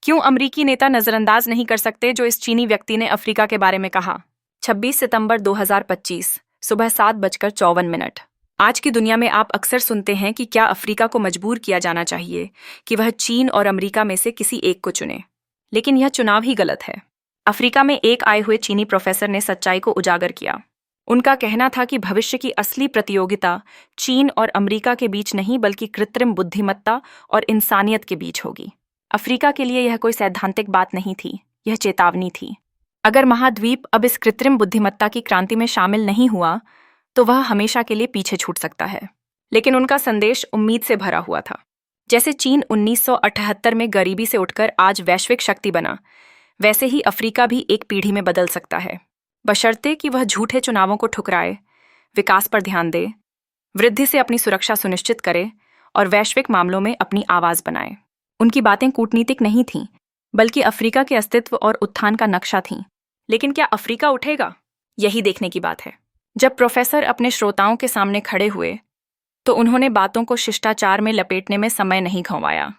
क्यों अमरीकी नेता नजरअंदाज नहीं कर सकते जो इस चीनी व्यक्ति ने अफ्रीका के बारे में कहा। 26 सितंबर 2025 सुबह 7:54। आज की दुनिया में आप अक्सर सुनते हैं कि क्या अफ्रीका को मजबूर किया जाना चाहिए कि वह चीन और अमरीका में से किसी एक को चुने। लेकिन यह चुनाव ही गलत है। अफ्रीका में एक आए हुए चीनी प्रोफेसर ने सच्चाई को उजागर किया। उनका कहना था कि भविष्य की असली प्रतियोगिता चीन और अमरीका के बीच नहीं बल्कि कृत्रिम बुद्धिमत्ता और इंसानियत के बीच होगी। अफ्रीका के लिए यह कोई सैद्धांतिक बात नहीं थी, यह चेतावनी थी। अगर महाद्वीप अब इस कृत्रिम बुद्धिमत्ता की क्रांति में शामिल नहीं हुआ तो वह हमेशा के लिए पीछे छूट सकता है। लेकिन उनका संदेश उम्मीद से भरा हुआ था। जैसे चीन 1978 में गरीबी से उठकर आज वैश्विक शक्ति बना, वैसे ही अफ्रीका भी एक पीढ़ी में बदल सकता है, बशर्ते कि वह झूठे चुनावों को ठुकराए, विकास पर ध्यान दे, वृद्धि से अपनी सुरक्षा सुनिश्चित करे और वैश्विक मामलों में अपनी आवाज बनाए। उनकी बातें कूटनीतिक नहीं थीं, बल्कि अफ्रीका के अस्तित्व और उत्थान का नक्शा थीं। लेकिन क्या अफ्रीका उठेगा? यही देखने की बात है। जब प्रोफेसर अपने श्रोताओं के सामने खड़े हुए तो उन्होंने बातों को शिष्टाचार में लपेटने में समय नहीं गंवाया।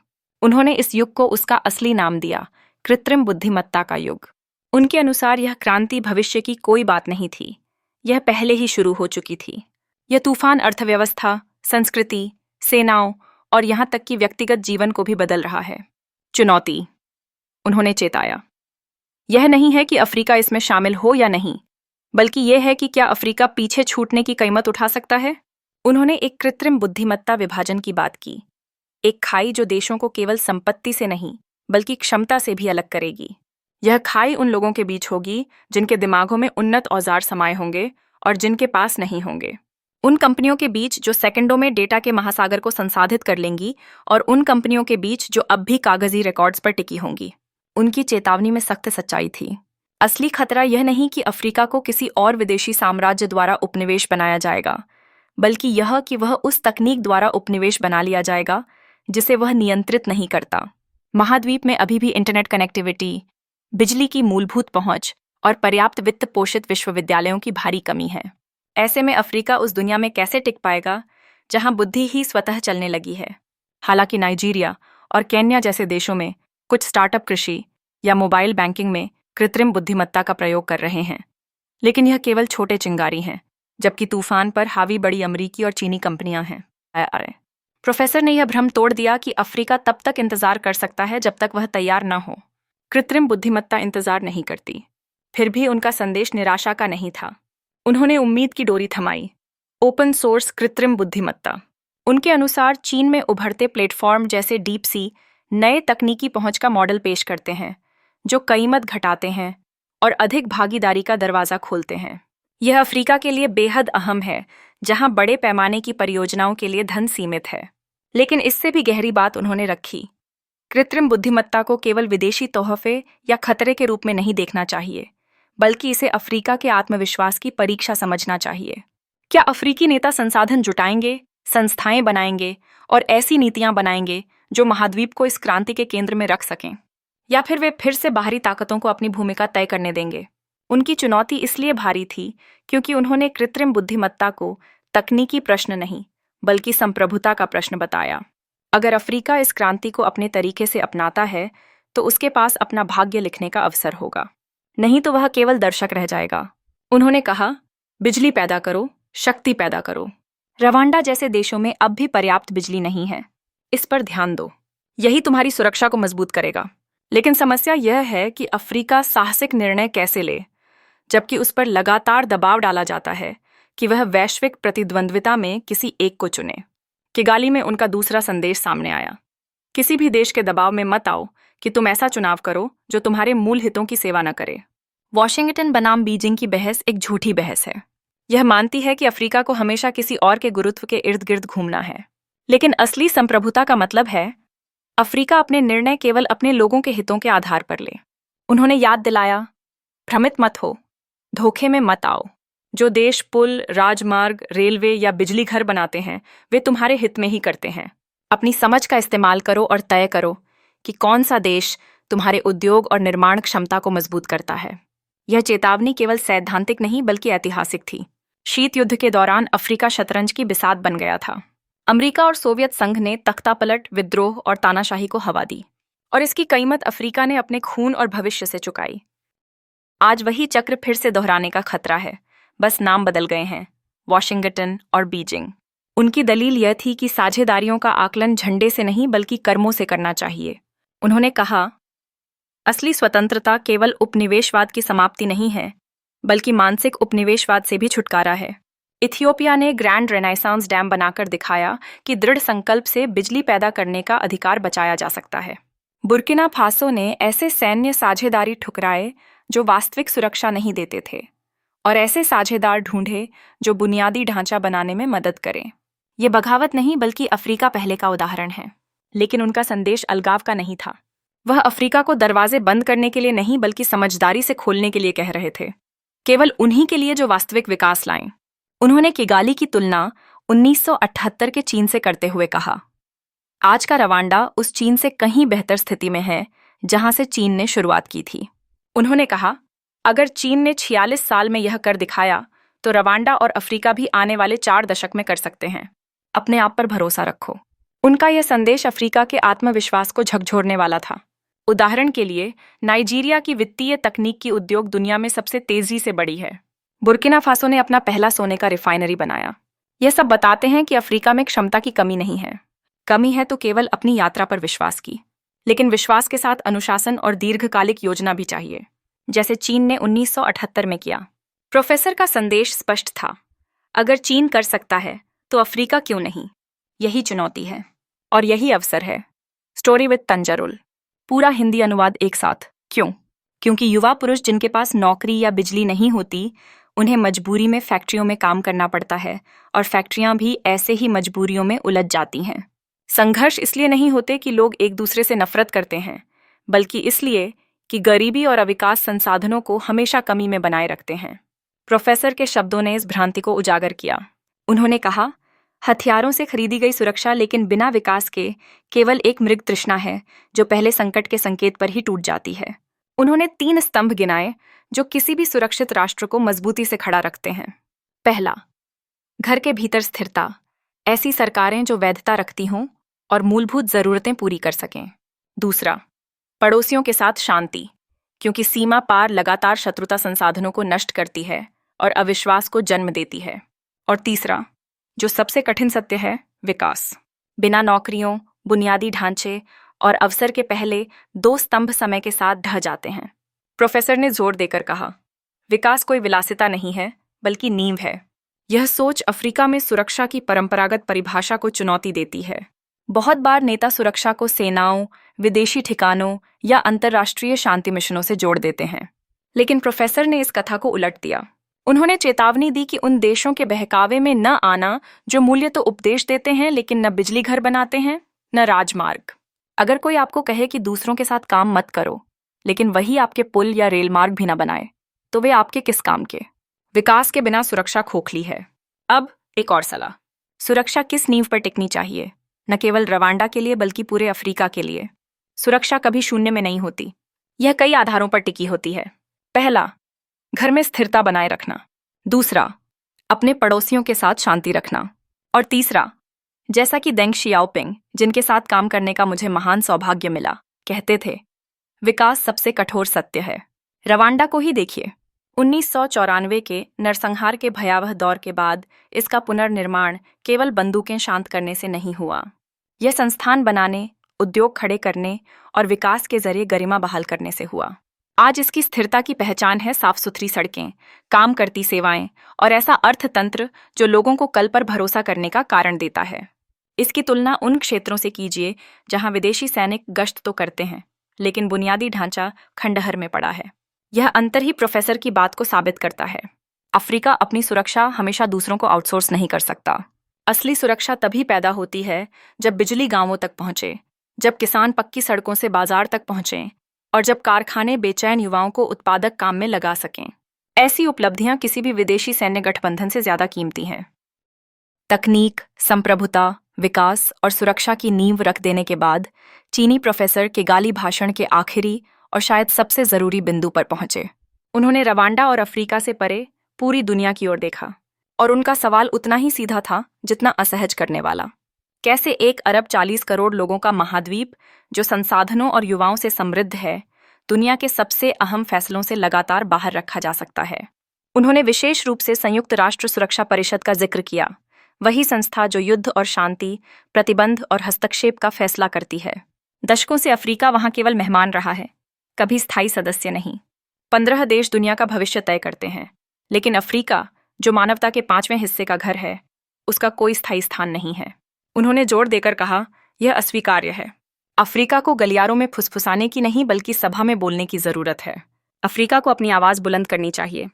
उन्होंने इस युग को उसका असली नाम दिया, कृत्रिम बुद्धिमत्ता का युग। उनके अनुसार यह क्रांति भविष्य की कोई बात नहीं थी, यह पहले ही शुरू हो चुकी थी। यह तूफान अर्थव्यवस्था, संस्कृति, सेनाओं और यहाँ तक कि व्यक्तिगत जीवन को भी बदल रहा है। चुनौती, उन्होंने चेताया, यह नहीं है कि अफ्रीका इसमें शामिल हो या नहीं, बल्कि यह है कि क्या अफ्रीका पीछे छूटने की कीमत उठा सकता है। उन्होंने एक कृत्रिम बुद्धिमत्ता विभाजन की बात की, एक खाई जो देशों को केवल संपत्ति से नहीं बल्कि क्षमता से भी अलग करेगी। यह खाई उन लोगों के बीच होगी जिनके दिमागों में उन्नत औजार समाये होंगे और जिनके पास नहीं होंगे। उन कंपनियों के बीच जो सेकंडों में डेटा के महासागर को संसाधित कर लेंगी और उन कंपनियों के बीच जो अब भी कागजी रिकॉर्ड्स पर टिकी होंगी। उनकी चेतावनी में सख्त सच्चाई थी। असली खतरा यह नहीं कि अफ्रीका को किसी और विदेशी साम्राज्य द्वारा उपनिवेश बनाया जाएगा, बल्कि यह कि वह उस तकनीक द्वारा उपनिवेश बना लिया जाएगा जिसे वह नियंत्रित नहीं करता। महाद्वीप में अभी भी इंटरनेट कनेक्टिविटी, बिजली की मूलभूत पहुंच और पर्याप्त वित्त पोषित विश्वविद्यालयों की भारी कमी है। ऐसे में अफ्रीका उस दुनिया में कैसे टिक पाएगा जहां बुद्धि ही स्वतः चलने लगी है। हालांकि नाइजीरिया और केन्या जैसे देशों में कुछ स्टार्टअप कृषि या मोबाइल बैंकिंग में कृत्रिम बुद्धिमत्ता का प्रयोग कर रहे हैं, लेकिन यह केवल छोटे चिंगारी हैं, जबकि तूफान पर हावी बड़ी अमरीकी और चीनी कंपनियां हैं। प्रोफेसर ने यह भ्रम तोड़ दिया कि अफ्रीका तब तक इंतजार कर सकता है जब तक वह तैयार न हो। कृत्रिम बुद्धिमत्ता इंतजार नहीं करती। फिर भी उनका संदेश निराशा का नहीं था। उन्होंने उम्मीद की डोरी थमाई। ओपन सोर्स कृत्रिम बुद्धिमत्ता। उनके अनुसार चीन में उभरते प्लेटफॉर्म जैसे डीप सी नए तकनीकी पहुंच का मॉडल पेश करते हैं जो कीमत घटाते हैं और अधिक भागीदारी का दरवाजा खोलते हैं। यह अफ्रीका के लिए बेहद अहम है, जहां बड़े पैमाने की परियोजनाओं के लिए धन सीमित है। लेकिन इससे भी गहरी बात उन्होंने रखी, कृत्रिम बुद्धिमत्ता को केवल विदेशी तोहफे या खतरे के रूप में नहीं देखना चाहिए, बल्कि इसे अफ्रीका के आत्मविश्वास की परीक्षा समझना चाहिए। क्या अफ्रीकी नेता संसाधन जुटाएंगे, संस्थाएं बनाएंगे और ऐसी नीतियां बनाएंगे जो महाद्वीप को इस क्रांति के केंद्र में रख सकें, या फिर वे फिर से बाहरी ताकतों को अपनी भूमिका तय करने देंगे? उनकी चुनौती इसलिए भारी थी क्योंकि उन्होंने कृत्रिम बुद्धिमत्ता को तकनीकी प्रश्न नहीं बल्कि संप्रभुता का प्रश्न बताया। अगर अफ्रीका इस क्रांति को अपने तरीके से अपनाता है तो उसके पास अपना भाग्य लिखने का अवसर होगा, नहीं तो वह केवल दर्शक रह जाएगा। उन्होंने कहा, बिजली पैदा करो, शक्ति पैदा करो। रवांडा जैसे देशों में अब भी पर्याप्त बिजली नहीं है, इस पर ध्यान दो, यही तुम्हारी सुरक्षा को मजबूत करेगा। लेकिन समस्या यह है कि अफ्रीका साहसिक निर्णय कैसे ले जबकि उस पर लगातार दबाव डाला जाता है कि वह वैश्विक प्रतिद्वंद्विता में किसी एक को चुने। किगाली में उनका दूसरा संदेश सामने आया, किसी भी देश के दबाव में मत आओ कि तुम ऐसा चुनाव करो जो तुम्हारे मूल हितों की सेवा न करे। वॉशिंगटन बनाम बीजिंग की बहस एक झूठी बहस है। यह मानती है कि अफ्रीका को हमेशा किसी और के गुरुत्व के इर्द गिर्द घूमना है, लेकिन असली संप्रभुता का मतलब है अफ्रीका अपने निर्णय केवल अपने लोगों के हितों के आधार पर ले। उन्होंने याद दिलाया, भ्रमित मत हो, धोखे में मत आओ। जो देश पुल, राजमार्ग, रेलवे या बिजली घर बनाते हैं वे तुम्हारे हित में ही करते हैं। अपनी समझ का इस्तेमाल करो और तय करो कि कौन सा देश तुम्हारे उद्योग और निर्माण क्षमता को मजबूत करता है। यह चेतावनी केवल सैद्धांतिक नहीं बल्कि ऐतिहासिक थी। शीत युद्ध के दौरान अफ्रीका शतरंज की बिसात बन गया था। अमेरिका और सोवियत संघ ने तख्तापलट, विद्रोह और तानाशाही को हवा दी। और इसकी कीमत अफ्रीका ने अपने खून और भविष्य से चुकाई। आज वही चक्र फिर से दोहराने का खतरा है, बस नाम बदल गए हैं, वॉशिंगटन और बीजिंग। उनकी दलील यह थी कि साझेदारियों का आकलन झंडे से नहीं बल्कि कर्मों से करना चाहिए। उन्होंने कहा, असली स्वतंत्रता केवल उपनिवेशवाद की समाप्ति नहीं है, बल्कि मानसिक उपनिवेशवाद से भी छुटकारा है। इथियोपिया ने ग्रैंड रेनेसांस डैम बनाकर दिखाया कि दृढ़ संकल्प से बिजली पैदा करने का अधिकार बचाया जा सकता है। बुर्किना फासो ने ऐसे सैन्य साझेदारी ठुकराए जो वास्तविक सुरक्षा नहीं देते थे, और ऐसे साझेदार ढूंढे जो बुनियादी ढांचा बनाने में मदद करें। ये बगावत नहीं बल्कि अफ्रीका पहले का उदाहरण है। लेकिन उनका संदेश अलगाव का नहीं था। वह अफ्रीका को दरवाजे बंद करने के लिए नहीं बल्कि समझदारी से खोलने के लिए कह रहे थे, केवल उन्हीं के लिए जो वास्तविक विकास लाएं। उन्होंने किगाली की तुलना 1978 के चीन से करते हुए कहा, आज का रवांडा उस चीन से कहीं बेहतर स्थिति में है जहां से चीन ने शुरुआत की थी। उन्होंने कहा, अगर चीन ने 46 साल में यह कर दिखाया तो रवांडा और अफ्रीका भी आने वाले 4 दशक में कर सकते हैं। अपने आप पर भरोसा रखो। उनका यह संदेश अफ्रीका के आत्मविश्वास को झकझोरने वाला था। उदाहरण के लिए, नाइजीरिया की वित्तीय तकनीक की उद्योग दुनिया में सबसे तेजी से बढ़ी है। बुर्किना फासो ने अपना पहला सोने का रिफाइनरी बनाया। यह सब बताते हैं कि अफ्रीका में क्षमता की कमी नहीं है। कमी है तो केवल अपनी यात्रा पर विश्वास की। लेकिन विश्वास के साथ अनुशासन और दीर्घकालिक योजना भी चाहिए, जैसे चीन ने 1978 में किया। प्रोफेसर का संदेश स्पष्ट था, अगर चीन कर सकता है तो अफ्रीका क्यों नहीं। यही चुनौती है और यही अवसर है। Story with Tanjarul. पूरा हिंदी अनुवाद एक साथ। क्यों? क्योंकि युवा पुरुष जिनके पास नौकरी या बिजली नहीं होती, उन्हें मजबूरी में फैक्ट्रियों में काम करना पड़ता है, और फैक्ट्रियां भी ऐसे ही मजबूरियों में उलझ जाती हैं। संघर्ष इसलिए नहीं होते कि लोग एक दूसरे से नफरत करते हैं, बल्कि इसलिए कि गरीबी और अविकास संसाधनों को हमेशा कमी में बनाए रखते हैं। प्रोफेसर के शब्दों ने इस भ्रांति को उजागर किया। उन्होंने कहा, हथियारों से खरीदी गई सुरक्षा लेकिन बिना विकास के केवल एक मृग तृष्णा है जो पहले संकट के संकेत पर ही टूट जाती है। उन्होंने 3 स्तंभ गिनाए जो किसी भी सुरक्षित राष्ट्र को मजबूती से खड़ा रखते हैं। पहला, घर के भीतर स्थिरता। ऐसी सरकारें जो वैधता रखती हों और मूलभूत जरूरतें पूरी कर सकें। दूसरा, पड़ोसियों के साथ शांति, क्योंकि सीमा पार लगातार शत्रुता संसाधनों को नष्ट करती है और अविश्वास को जन्म देती है। और तीसरा, जो सबसे कठिन सत्य है, विकास। बिना नौकरियों, बुनियादी ढांचे और अवसर के पहले 2 स्तंभ समय के साथ ढह जाते हैं। प्रोफेसर ने जोर देकर कहा, विकास कोई विलासिता नहीं है बल्कि नींव है। यह सोच अफ्रीका में सुरक्षा की परंपरागत परिभाषा को चुनौती देती है। बहुत बार नेता सुरक्षा को सेनाओं, विदेशी ठिकानों या अंतर्राष्ट्रीय शांति मिशनों से जोड़ देते हैं, लेकिन प्रोफेसर ने इस कथा को उलट दिया। उन्होंने चेतावनी दी कि उन देशों के बहकावे में न आना जो मूल्य तो उपदेश देते हैं लेकिन न बिजली घर बनाते हैं, न राजमार्ग। अगर कोई आपको कहे कि दूसरों के साथ काम मत करो, लेकिन वही आपके पुल या रेल मार्ग भी न बनाए, तो वे आपके किस काम के? विकास के बिना सुरक्षा खोखली है। अब एक और सलाह, सुरक्षा किस नींव पर टिकनी चाहिए? न केवल रवांडा के लिए बल्कि पूरे अफ्रीका के लिए। सुरक्षा कभी शून्य में नहीं होती, यह कई आधारों पर टिकी होती है। पहला, घर में स्थिरता बनाए रखना। दूसरा, अपने पड़ोसियों के साथ शांति रखना। और तीसरा, जैसा कि देंग शियाओपिंग, जिनके साथ काम करने का मुझे महान सौभाग्य मिला, कहते थे, विकास सबसे कठोर सत्य है। रवांडा को ही देखिए। 1994 के नरसंहार के भयावह दौर के बाद इसका पुनर्निर्माण केवल बंदूकें शांत करने से नहीं हुआ। यह संस्थान बनाने, उद्योग खड़े करने और विकास के जरिए गरिमा बहाल करने से हुआ। आज इसकी स्थिरता की पहचान है साफ सुथरी सड़कें, काम करती सेवाएं और ऐसा अर्थतंत्र जो लोगों को कल पर भरोसा करने का कारण देता है। इसकी तुलना उन क्षेत्रों से कीजिए जहां विदेशी सैनिक गश्त तो करते हैं, लेकिन बुनियादी ढांचा खंडहर में पड़ा है। यह अंतर ही प्रोफेसर की बात को साबित करता है। अफ्रीका अपनी सुरक्षा हमेशा दूसरों को आउटसोर्स नहीं कर सकता। असली सुरक्षा तभी पैदा होती है जब बिजली गांवों तक पहुंचे, जब किसान पक्की सड़कों से बाजार तक पहुंचे और जब कारखाने बेचैन युवाओं को उत्पादक काम में लगा सकें। ऐसी उपलब्धियां किसी भी विदेशी सैन्य गठबंधन से ज्यादा कीमती हैं। तकनीक, संप्रभुता, विकास और सुरक्षा की नींव रख देने के बाद चीनी प्रोफेसर किगाली भाषण के आखिरी और शायद सबसे जरूरी बिंदु पर पहुंचे। उन्होंने रवांडा और अफ्रीका से परे पूरी दुनिया की ओर देखा, और उनका सवाल उतना ही सीधा था जितना असहज करने वाला। कैसे 1 अरब 40 करोड़ लोगों का महाद्वीप, जो संसाधनों और युवाओं से समृद्ध है, दुनिया के सबसे अहम फैसलों से लगातार बाहर रखा जा सकता है। उन्होंने विशेष रूप से संयुक्त राष्ट्र सुरक्षा परिषद का जिक्र किया, वही संस्था जो युद्ध और शांति, प्रतिबंध और हस्तक्षेप का फैसला करती है। दशकों से अफ्रीका वहां केवल मेहमान रहा है, कभी स्थायी सदस्य नहीं। 15 देश दुनिया का भविष्य तय करते हैं, लेकिन अफ्रीका, जो मानवता के 5वें हिस्से का घर है, उसका कोई स्थायी स्थान नहीं है। उन्होंने जोर देकर कहा, यह अस्वीकार्य है। अफ्रीका को गलियारों में फुसफुसाने की नहीं बल्कि सभा में बोलने की जरूरत है। अफ्रीका को अपनी आवाज बुलंद करनी चाहिए।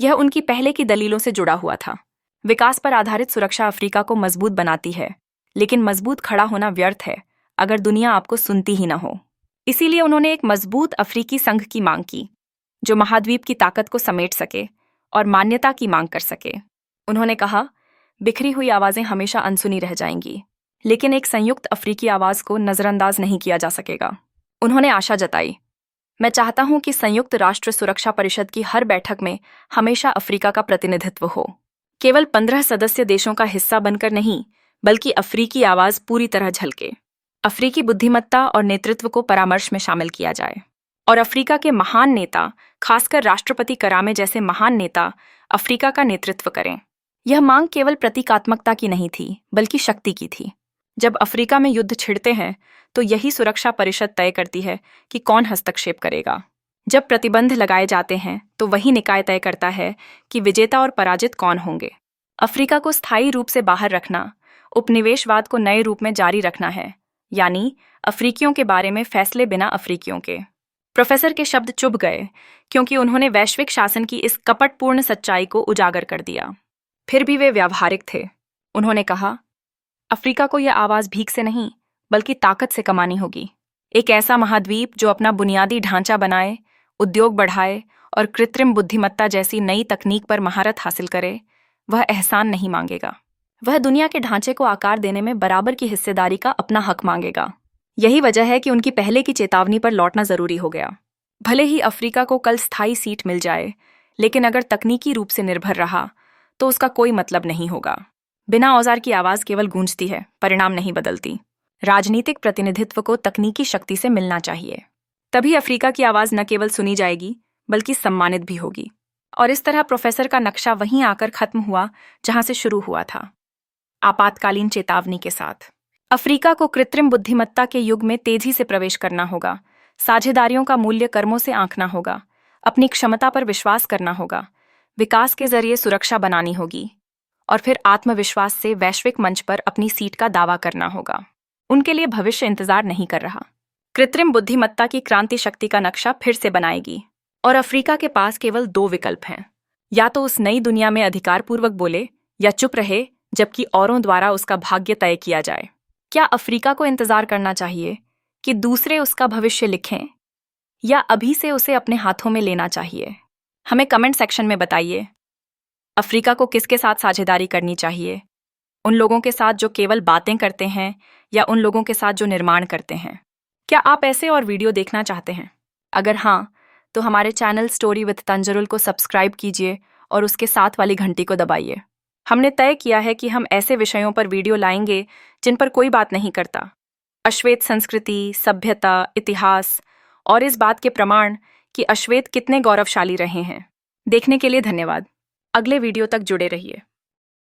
यह उनकी पहले की दलीलों से जुड़ा हुआ था। विकास पर आधारित सुरक्षा अफ्रीका को मजबूत बनाती है, लेकिन मजबूत खड़ा होना व्यर्थ है अगर दुनिया आपको सुनती ही न हो। इसीलिए उन्होंने एक मजबूत अफ्रीकी संघ की मांग की, जो महाद्वीप की ताकत को समेट सके और मान्यता की मांग कर सके। उन्होंने कहा, बिखरी हुई आवाजें हमेशा अनसुनी रह जाएंगी, लेकिन एक संयुक्त अफ्रीकी आवाज को नजरअंदाज नहीं किया जा सकेगा। उन्होंने आशा जताई, मैं चाहता हूं कि संयुक्त राष्ट्र सुरक्षा परिषद की हर बैठक में हमेशा अफ्रीका का प्रतिनिधित्व हो, केवल 15 सदस्य देशों का हिस्सा बनकर नहीं, बल्कि अफ्रीकी आवाज पूरी तरह झलके। अफ्रीकी बुद्धिमत्ता और नेतृत्व को परामर्श में शामिल किया जाए, और अफ्रीका के महान नेता, खासकर राष्ट्रपति करामे जैसे महान नेता, अफ्रीका का नेतृत्व करें। यह मांग केवल प्रतीकात्मकता की नहीं थी, बल्कि शक्ति की थी। जब अफ्रीका में युद्ध छिड़ते हैं, तो यही सुरक्षा परिषद तय करती है कि कौन हस्तक्षेप करेगा। जब प्रतिबंध लगाए जाते हैं, तो वही निकाय तय करता है कि विजेता और पराजित कौन होंगे। अफ्रीका को स्थायी रूप से बाहर रखना, उपनिवेशवाद को नए रूप में जारी रखना है, यानी अफ्रीकियों के बारे में फैसले बिना अफ्रीकियों के। प्रोफेसर के शब्द चुभ गए, क्योंकि उन्होंने वैश्विक शासन की इस कपटपूर्ण सच्चाई को उजागर कर दिया। फिर भी वे व्यावहारिक थे। उन्होंने कहा, अफ्रीका को यह आवाज भीख से नहीं, बल्कि ताकत से कमानी होगी। एक ऐसा महाद्वीप जो अपना बुनियादी ढांचा बनाए, उद्योग बढ़ाए और कृत्रिम बुद्धिमत्ता जैसी नई तकनीक पर महारत हासिल करे, वह एहसान नहीं मांगेगा। वह दुनिया के ढांचे को आकार देने में बराबर की हिस्सेदारी का अपना हक मांगेगा। यही वजह है कि उनकी पहले की चेतावनी पर लौटना जरूरी हो गया। भले ही अफ्रीका को कल स्थायी सीट मिल जाए, लेकिन अगर तकनीकी रूप से निर्भर रहा, तो उसका कोई मतलब नहीं होगा। बिना औजार की आवाज केवल गूंजती है, परिणाम नहीं बदलती। राजनीतिक प्रतिनिधित्व को तकनीकी शक्ति से मिलना चाहिए, तभी अफ्रीका की आवाज न केवल सुनी जाएगी, बल्कि सम्मानित भी होगी। और इस तरह प्रोफेसर का नक्शा वहीं आकर खत्म हुआ जहां से शुरू हुआ था, आपातकालीन चेतावनी के साथ। अफ्रीका को कृत्रिम बुद्धिमत्ता के युग में तेजी से प्रवेश करना होगा, साझेदारियों का मूल्य कर्मों से आंकना होगा, अपनी क्षमता पर विश्वास करना होगा, विकास के जरिए सुरक्षा बनानी होगी, और फिर आत्मविश्वास से वैश्विक मंच पर अपनी सीट का दावा करना होगा। उनके लिए भविष्य इंतजार नहीं कर रहा। कृत्रिम बुद्धिमत्ता की क्रांति शक्ति का नक्शा फिर से बनाएगी, और अफ्रीका के पास केवल 2 विकल्प हैं, या तो उस नई दुनिया में अधिकारपूर्वक बोले, या चुप रहे जबकि औरों द्वारा उसका भाग्य तय किया जाए। क्या अफ्रीका को इंतजार करना चाहिए कि दूसरे उसका भविष्य लिखें, या अभी से उसे अपने हाथों में लेना चाहिए? हमें कमेंट सेक्शन में बताइए। अफ्रीका को किसके साथ साझेदारी करनी चाहिए? उन लोगों के साथ जो केवल बातें करते हैं, या उन लोगों के साथ जो निर्माण करते हैं? क्या आप ऐसे और वीडियो देखना चाहते हैं? अगर हाँ, तो हमारे चैनल स्टोरी विद तंजरुल को सब्सक्राइब कीजिए और उसके साथ वाली घंटी को दबाइए। हमने तय किया है कि हम ऐसे विषयों पर वीडियो लाएंगे जिन पर कोई बात नहीं करता। अश्वेत संस्कृति, सभ्यता, इतिहास और इस बात के प्रमाण कि अश्वेत कितने गौरवशाली रहे हैं। देखने के लिए धन्यवाद। अगले वीडियो तक जुड़े रहिए।